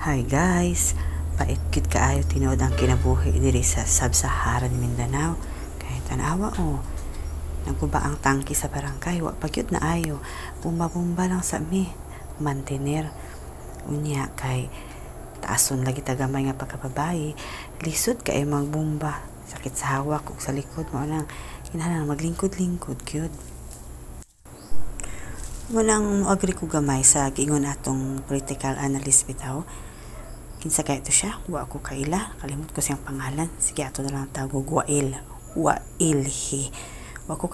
Hi guys, paikit kaayo tinuod ang kinabuhi diri sa Sub-Saharan Mindanao. Kahit tanawa nagkuba ang tangki sa barangay, wa pagyud na ayo. Bumba-bumba lang sa mi, mantener. Unya kay taason lagi tagamay nga pagkababayi, lisod kay magbumba. Sakit sa hawak ug sa likod mo nang kinahanglan maglingkod-lingkod gyud. Walang agree ko gamay sa giingon atong political analyst bitaw. Kinsa kay ito siya? Wa ako kaila. Kalimot ko siyang pangalan. Sige, ato na lang tawag Wail. Wailhi. Wa ko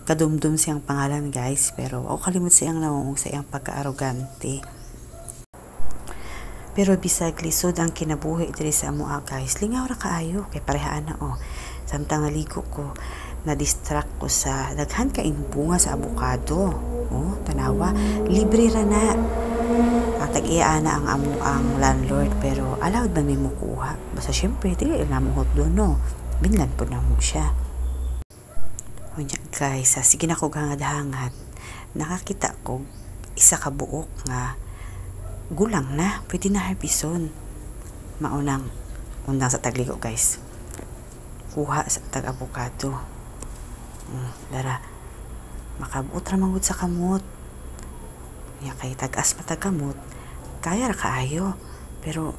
kadumdum siyang pangalan guys. Pero ako kalimot siyang nawong sa iyang pagka-arogante. Pero bisag lisod ang kinabuhi diri sa amoa guys. Lingaw ra kaayo. Kay parehaan na Samtang naligo ko, na-distract ko sa daghan kaing bunga sa abukado. Tanawa, libre ra na. Ang tag-iya na ang landlord, pero allowed ba may mukuha? Basta syempre, dili na mo hot doon, no? Binlan po na mo siya. Unya guys, sige na ko hangad-hangad. Nakakita ko isa ka buok nga gulang na, pwede na harbison. Maunang undang sa tagligo guys. Kuha sa tag-avocado. Dara, makabuot ra manggod sa kamot. Ya kay tagas matagamot, kaya ra kaayo. Pero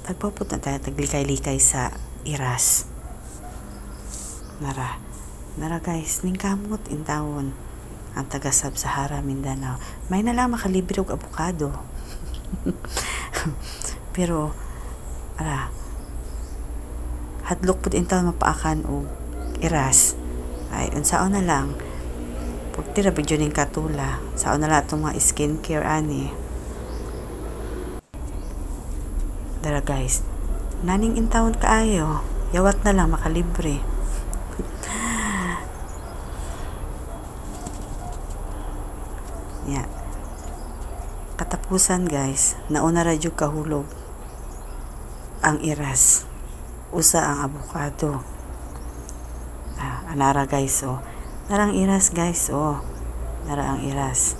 tagpapot na tayo taglikay-likay sa iras. Nara guys, ning kamot in taon ang taga Sub-Sahara Mindanao. May na lang makalibre og avocado. Pero hadlok pud in taon mapaakan og iras. Ay unsaon na lang pagtira video ning katula sa na lang itong mga skincare ani. Dara guys, naning intawon kaayo, yawat na lang makalibre. Yeah. Katapusan guys, nauna ra jud kahulog ang iras, usa ang avocado. Anara guys narang iras guys narang iras,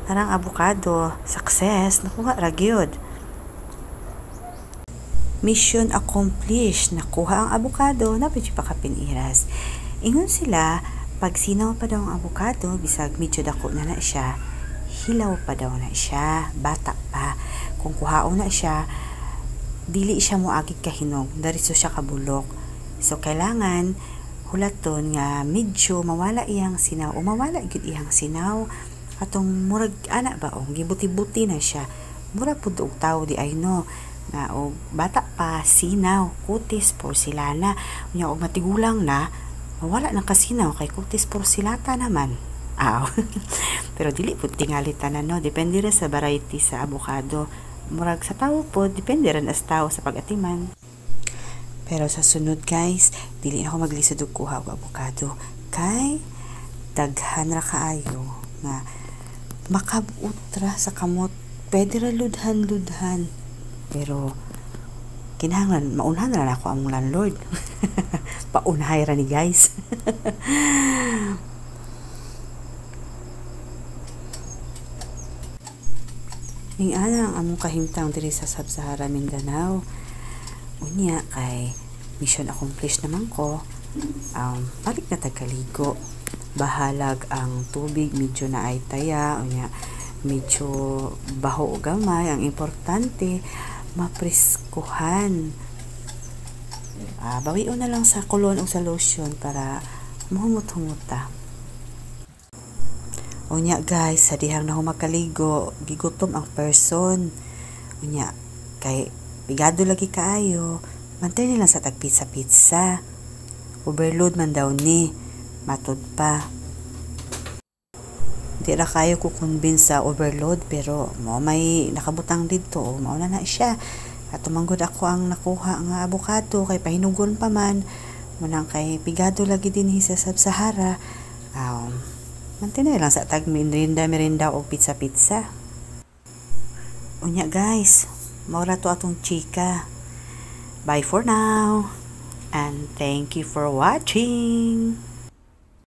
narang avocado, success, nakuha ra gyud. Mission accomplished, nakuha ang avocado, napay pa kapin iras. Ingon sila, pag sinaw pa daw ang avocado, bisag medyo dako na siya, hilaw pa daw na siya, bata pa. Kung kuhaon na siya, dili siya moagig kahinog, dariso siya kabulok. So kailangan hulaton nga medyo mawala iyang sinaw o mawala gyud iyang sinaw atong murag ana ba gibuti-buti na siya, mura pud og tawo di ay no nga og bata pa, sinaw, kutis, porcelana. Unya og matigulang na, mawala nang kasinaw kay kutis porcelata naman. Pero dili pud tingali tanan no, depende ra sa variety sa avocado. Murag sa tawo pod, depende ra sa tawo sa pag-atiman. Pero sa sunod guys, dili ako maglisod og kuha og avocado kay daghan ra kaayo nga makabuot ra sa kamot. Pwede ra ludhan pero kinahanglan maunhan ra ako ang landlord. Paunhay ra ni guys. Ning ana ang among kahimtang diri sa Sub-Sahara Mindanao. Unya kay mission accomplished naman ko. Balik na tagkaligo, bahalag ang tubig, medyo na ay taya, unya medyo baho o gamay. Ang importante mapriskuhan. Bawion na lang sa kulon o sa lotion para mahumot-humuta. Unya guys, sa dihang na humakaligo, gigutom ang person. Unya kay bigado lagi kaayo, mantay nilang sa tagpizza-pizza. Overload man daw ni, matud pa. Di ra kayo kukonvince sa overload, pero may nakabutang dito, mauna na siya. At tumanggod ako ang nakuha nga avocado, kay pahinugon pa man. Munang kay bigado lagi din sa Sub-Sahara. Mantay na lang sa tag merinda o pizza-pizza. Unya guys, maura to atong chika. Bye for now. And thank you for watching.